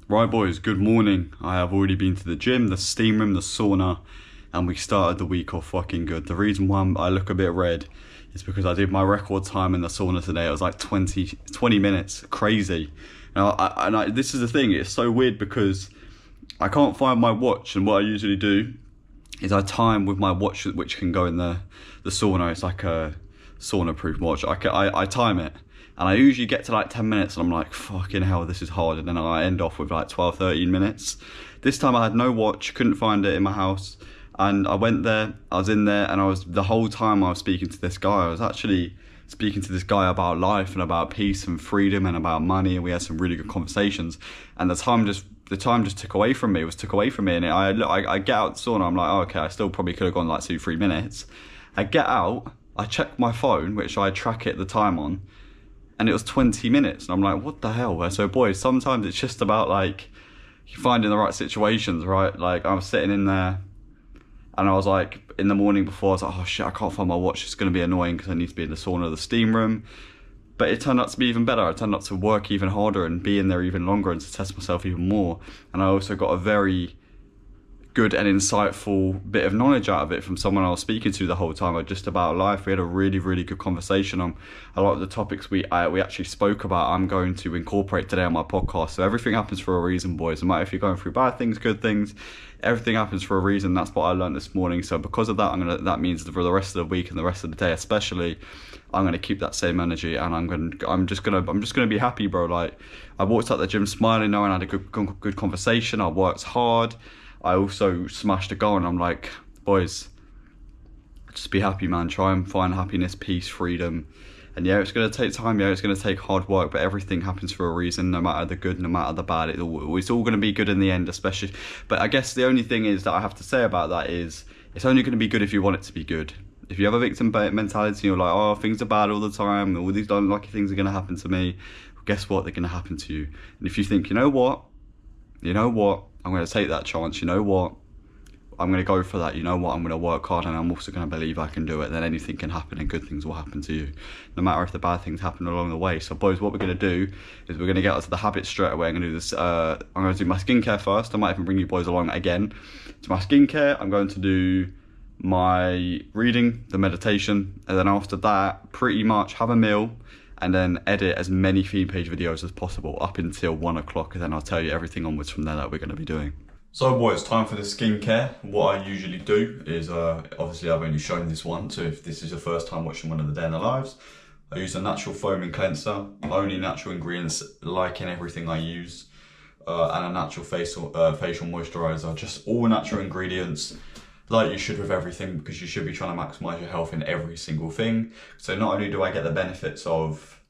Right boys, good morning. I have already been to the gym, the steam room, the sauna, and we started the week off fucking good. The reason why I look a bit red is because I did my record time in the sauna today. It was like 20 minutes, crazy. Now, this is the thing, it's so weird because I can't find my watch, and what I usually do is I time with my watch which can go in the sauna. It's like a sauna proof watch. I time it. And I usually get to like 10 minutes and I'm like, fucking hell, this is hard. And then I end off with like 12, 13 minutes. This time I had no watch, couldn't find it in my house. And I went there, I was in there, and the whole time I was speaking to this guy, I was actually speaking to this guy about life and about peace and freedom and about money. And we had some really good conversations. And the time just took away from me. And I get out the sauna, I'm like, oh, okay, I still probably could have gone like 2-3 minutes. I get out, I check my phone, which I track it the time on, and it was 20 minutes. And I'm like, what the hell? So boys, sometimes it's just about like finding the right situations, right? Like I was sitting in there and I was like, in the morning before, I was like, oh shit, I can't find my watch. It's going to be annoying because I need to be in the sauna or the steam room. But it turned out to be even better. I turned out to work even harder and be in there even longer and to test myself even more. And I also got a very good and insightful bit of knowledge out of it from someone I was speaking to the whole time, just about life. We had a really, really good conversation on a lot of the topics we actually spoke about. I'm going to incorporate today on my podcast. So everything happens for a reason, boys. No matter if you're going through bad things, good things, everything happens for a reason. That's what I learned this morning. So because of that, that means that for the rest of the week and the rest of the day especially, I'm gonna keep that same energy, and I'm just gonna be happy, bro. Like I walked out the gym smiling, knowing I had a good conversation. I worked hard. I also smashed a goal, and I'm like, boys, just be happy, man. Try and find happiness, peace, freedom. And yeah, it's going to take time. Yeah, it's going to take hard work, but everything happens for a reason, no matter the good, no matter the bad. It's all going to be good in the end, especially. But I guess the only thing is that I have to say about that is it's only going to be good if you want it to be good. If you have a victim mentality, you're like, oh, things are bad all the time, all these unlucky things are going to happen to me. Well, guess what? They're going to happen to you. And if you think, you know what? I'm going to take that chance. You know what? I'm going to go for that. You know what? I'm going to work hard, and I'm also going to believe I can do it. Then anything can happen and good things will happen to you, no matter if the bad things happen along the way. So boys, what we're going to do is we're going to get into the habits straight away. I'm going to do this. I'm going to do my skincare first. I might even bring you boys along again to my skincare. I'm going to do my reading, the meditation, and then after that, pretty much have a meal, and then edit as many theme page videos as possible up until 1 o'clock, and then I'll tell you everything onwards from there that we're going to be doing. So boys, time for the skincare. What I usually do is, obviously I've only shown this one, so if this is your first time watching one of the day in the lives, I use a natural foaming cleanser, only natural ingredients like in everything I use, and a natural facial moisturizer, just all natural ingredients, like you should with everything, because you should be trying to maximize your health in every single thing. So not only do I get the benefits of,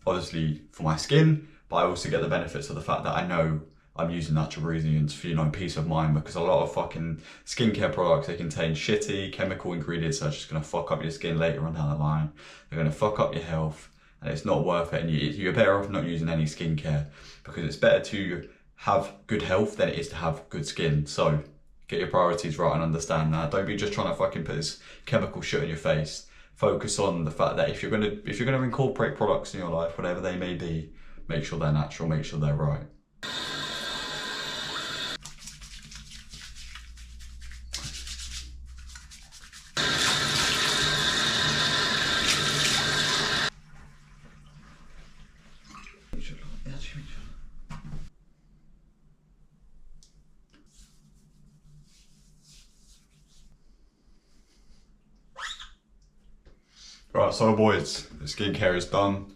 obviously, for my skin, but I also get the benefits of the fact that I know I'm using natural ingredients for, peace of mind, because a lot of fucking skincare products, they contain shitty chemical ingredients that are just gonna fuck up your skin later on down the line. They're gonna fuck up your health, and it's not worth it. And you're better off not using any skincare, because it's better to have good health than it is to have good skin. So get your priorities right and understand that. Don't be just trying to fucking put this chemical shit in your face. Focus on the fact that if you're gonna incorporate products in your life, whatever they may be, make sure they're natural, make sure they're right. Right, so boys, the skincare is done.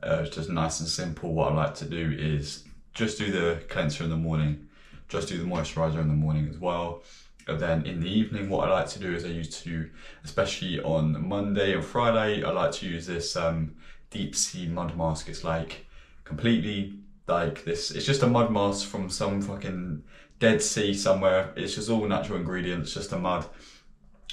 It's just nice and simple. What I like to do is just do the cleanser in the morning, just do the moisturizer in the morning as well. And then in the evening, what I like to do is I used to, especially on Monday and Friday, I like to use this deep sea mud mask. It's like completely like this. It's just a mud mask from some fucking Dead Sea somewhere. It's just all natural ingredients, just a mud.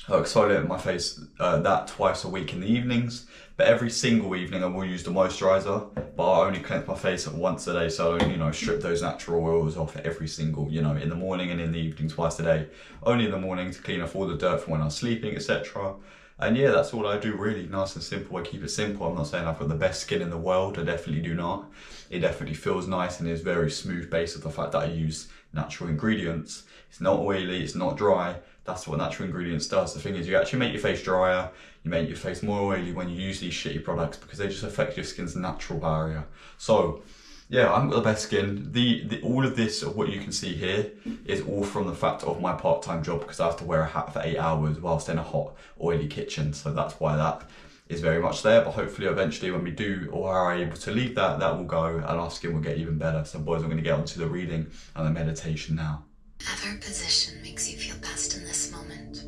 I exfoliate my face that twice a week in the evenings, but every single evening I will use the moisturizer, but I only cleanse my face once a day, so I strip those natural oils off every single, in the morning and in the evening twice a day. Only in the morning to clean off all the dirt from when I'm sleeping, etc. And yeah, that's all I do really, nice and simple. I keep it simple. I'm not saying I've got the best skin in the world, I definitely do not. It definitely feels nice and is very smooth based on the fact that I use natural ingredients. It's not oily, it's not dry. That's what natural ingredients does. The thing is, you actually make your face drier, you make your face more oily when you use these shitty products because they just affect your skin's natural barrier. So yeah, I haven't got the best skin. All of this, of what you can see here, is all from the fact of my part-time job because I have to wear a hat for 8 hours whilst in a hot, oily kitchen. So that's why that is very much there. But hopefully, eventually, when we do or are able to leave that, that will go and our skin will get even better. So boys, I'm going to get onto the reading and the meditation now. Whatever position makes you feel best in this moment,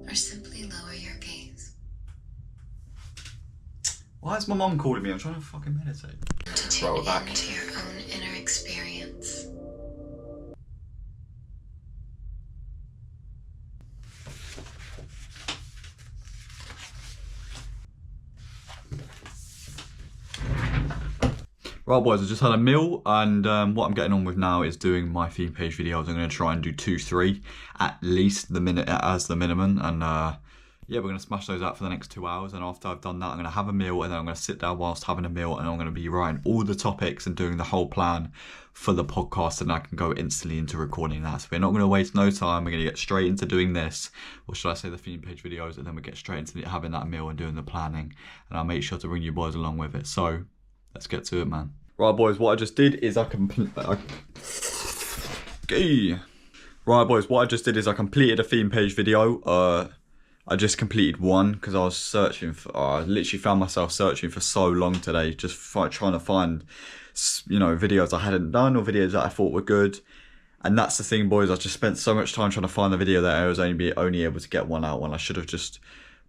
or simply lower your gaze. Why is my mum calling me? I'm trying to fucking meditate. To tune into your own inner experience. Right boys, I just had a meal and what I'm getting on with now is doing my theme page videos. I'm going to try and do 2-3 at least as the minimum, and yeah, we're going to smash those out for the next 2 hours, and after I've done that I'm going to have a meal, and then I'm going to sit down whilst having a meal and I'm going to be writing all the topics and doing the whole plan for the podcast, and I can go instantly into recording that. So we're not going to waste no time, we're going to get straight into doing this, or should I say the theme page videos, and then we get straight into having that meal and doing the planning, and I'll make sure to bring you boys along with it. So let's get to it, man. Right boys, what I just did is I completed a theme page video. I just completed one because I was searching for, I literally found myself searching for so long today, just trying to find, you know, videos I hadn't done or videos that I thought were good. And that's the thing, boys, I just spent so much time trying to find the video that I was only able to get one out when I should have just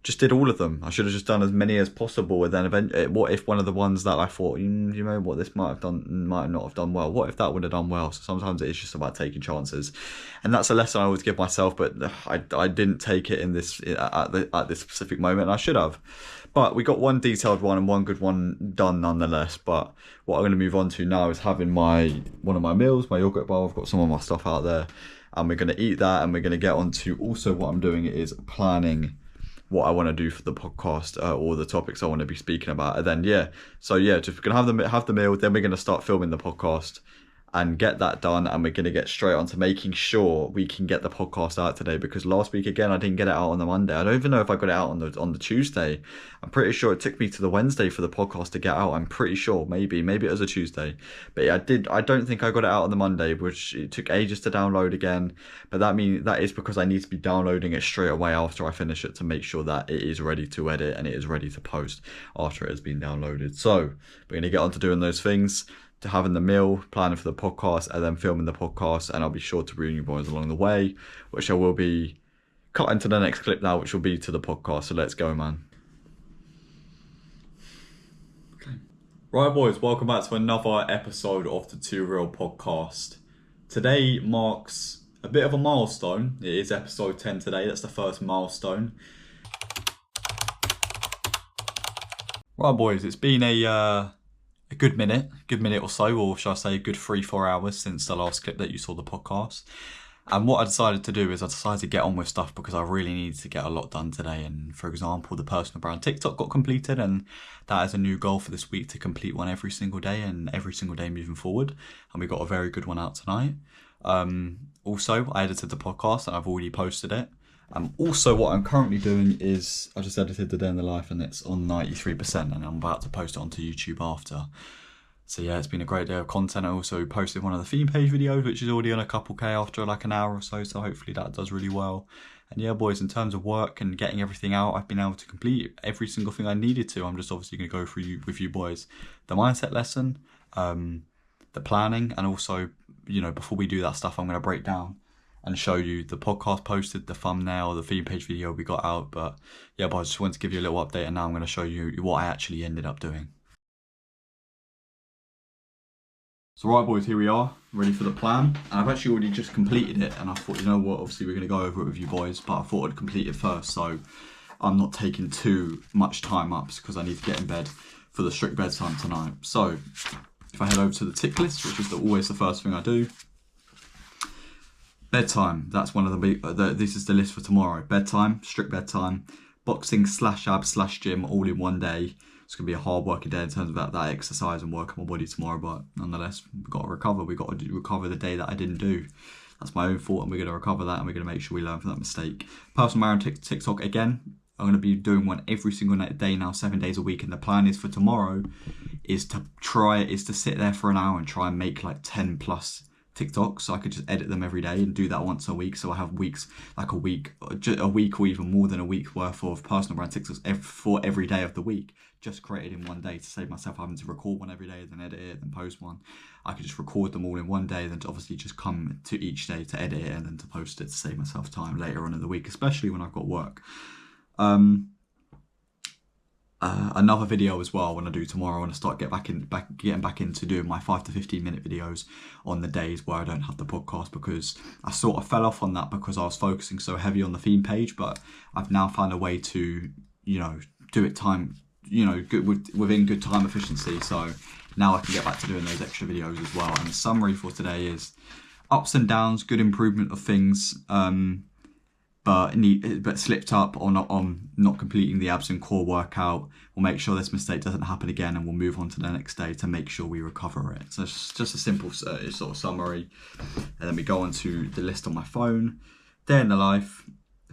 did all of them. I should have just done as many as possible, and then what if one of the ones that I thought, you know what, this might not have done well, what if that would have done well? So sometimes it is just about taking chances, and that's a lesson I always give myself, but I didn't take it in this at this specific moment, and I should have. But we got one detailed one and one good one done nonetheless. But what I'm going to move on to now is having one of my meals, my yogurt bar. I've got some of my stuff out there, and we're going to eat that, and we're going to get on to also what I'm doing is planning what I want to do for the podcast, or the topics I want to be speaking about. And then just gonna have the meal, then we're gonna start filming the podcast and get that done, and we're gonna get straight on to making sure we can get the podcast out today, because last week again I didn't get it out on the Monday. I don't even know if I got it out on the Tuesday. I'm pretty sure it took me to the Wednesday for the podcast to get out. I'm pretty sure, maybe it was a Tuesday, but yeah, I don't think I got it out on the Monday, which it took ages to download again. But that is because I need to be downloading it straight away after I finish it to make sure that it is ready to edit and it is ready to post after it has been downloaded. So we're gonna get on to doing those things, to having the meal, planning for the podcast, and then filming the podcast, and I'll be sure to bring you boys along the way, which I will be cutting to the next clip now, which will be to the podcast. So let's go, man. Okay. Right boys, welcome back to another episode of the Too Real podcast. Today marks a bit of a milestone. It is episode 10 today, that's the first milestone. Right boys, it's been a good minute or so, or shall I say a good 3-4 hours since the last clip that you saw the podcast. And what I decided to do is I decided to get on with stuff because I really needed to get a lot done today. And for example, the personal brand TikTok got completed, and that is a new goal for this week, to complete one every single day and every single day moving forward. And we got a very good one out tonight. Also, I edited the podcast and I've already posted it. Also, what I'm currently doing is I just edited the day in the life, and it's on 93%, and I'm about to post it onto YouTube after. So yeah, it's been a great day of content. I also posted one of the theme page videos, which is already on a couple K after like an hour or so. So hopefully that does really well. And yeah, boys, in terms of work and getting everything out, I've been able to complete every single thing I needed to. I'm just obviously going to go through with you boys the mindset lesson, the planning, and also, you know, before we do that stuff, I'm going to break down and show you the podcast posted, the thumbnail, the theme page video we got out. But yeah, but I just wanted to give you a little update, and now I'm going to show you what I actually ended up doing. So right boys, here we are, ready for the plan. And I've actually already just completed it, and I thought, you know what, obviously we're going to go over it with you boys, but I thought I'd complete it first, so I'm not taking too much time up, because I need to get in bed for the strict bedtime tonight. So if I head over to the tick list, which is always the first thing I do. Bedtime, that's one of the big, this is the list for tomorrow. Bedtime, strict bedtime. boxing/abs/gym all in one day. It's going to be a hard working day in terms of that exercise and work on my body tomorrow, but nonetheless, we've got to recover. We've got to recover the day that I didn't do. That's my own fault, and we're going to recover that, and we're going to make sure we learn from that mistake. Personal marathon TikTok, again, I'm going to be doing one every single day now, 7 days a week, and the plan is for tomorrow is to sit there for an hour and try and make like 10 plus TikToks, so I could just edit them every day and do that once a week. So I have weeks, like a week or even more than a week worth of personal brand TikToks for every day of the week, just created in one day to save myself having to record one every day, then edit it, then post one. I could just record them all in one day, then to obviously just come to each day to edit it and then to post it to save myself time later on in the week, especially when I've got work. Another video as well I want to do tomorrow. I want to start getting back into doing my 5 to 15 minute videos on the days where I don't have the podcast, because I sort of fell off on that because I was focusing so heavy on the theme page, but I've now found a way to, do it within good time efficiency. So now I can get back to doing those extra videos as well. And the summary for today is ups and downs, good improvement of things, but slipped up on not completing the abs and core workout. We'll make sure this mistake doesn't happen again, and we'll move on to the next day to make sure we recover it. So it's just a simple sort of summary, and then we go on to the list on my phone. Day in the life,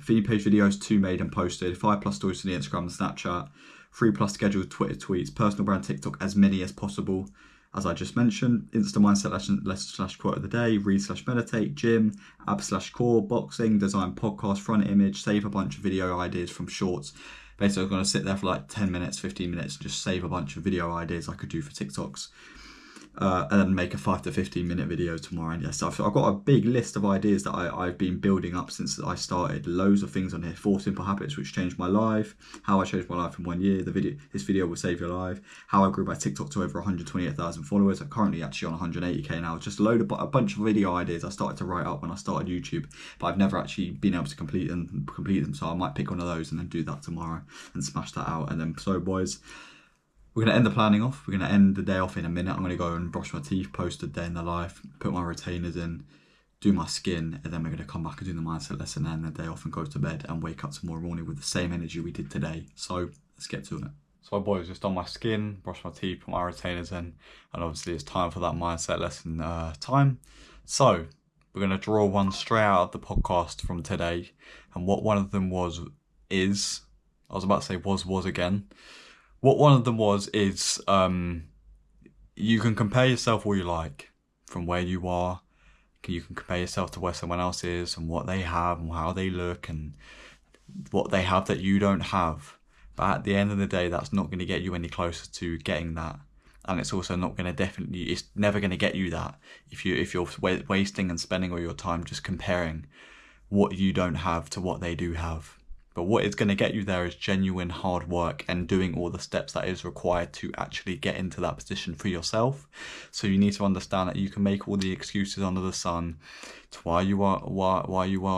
theme page videos 2 made and posted, 5+ stories to the Instagram and Snapchat, 3+ scheduled Twitter tweets, personal brand TikTok as many as possible. As I just mentioned, Insta mindset lesson / quote of the day, read / meditate, gym, abs / core, boxing, design podcast, front image, save a bunch of video ideas from shorts. Basically, I'm going to sit there for like 10 minutes, 15 minutes and just save a bunch of video ideas I could do for TikToks. And then make a 5 to 15 minute video tomorrow. And yes, I've got a big list of ideas that I've been building up since I started. Loads of things on here. 4 simple habits which changed my life. How I changed my life in 1 year. This video will save your life. How I grew my TikTok to over 128,000 followers. I'm currently actually on 180k now. Just a bunch of video ideas I started to write up when I started YouTube, but I've never actually been able to complete them. So I might pick one of those and then do that tomorrow and smash that out. And then, so boys, we're going to end the planning off. We're going to end the day off in a minute. I'm going to go and brush my teeth, post a day in the life, put my retainers in, do my skin, and then we're going to come back and do the mindset lesson and the day off and go to bed and wake up tomorrow morning with the same energy we did today. So let's get to it. So boys, just done my skin, brushed my teeth, put my retainers in, and obviously it's time for that mindset lesson time. So we're going to draw one straight out of the podcast from today. And what one of them was again. What one of them was is, you can compare yourself all you like from where you are. You can compare yourself to where someone else is and what they have and how they look and what they have that you don't have. But at the end of the day, that's not going to get you any closer to getting that. And it's also not going to it's never going to get you that if you're wasting and spending all your time just comparing what you don't have to what they do have. But what is going to get you there is genuine hard work and doing all the steps that is required to actually get into that position for yourself. So you need to understand that you can make all the excuses under the sun to why you are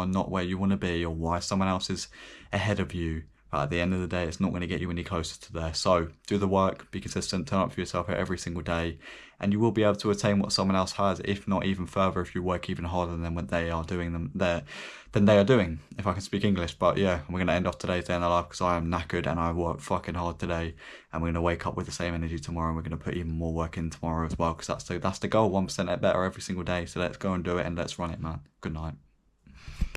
not where you want to be, or why someone else is ahead of you. But at the end of the day, it's not going to get you any closer to there. So do the work, be consistent, turn up for yourself every single day, and you will be able to attain what someone else has, if not even further, if you work even harder than what they are doing than they are doing, if I can speak English. But yeah, we're going to end off today's day in the life because I am knackered and I worked fucking hard today, and we're going to wake up with the same energy tomorrow, and we're going to put even more work in tomorrow as well, because that's the goal, 1% better every single day. So let's go and do it, and let's run it, man. Good night.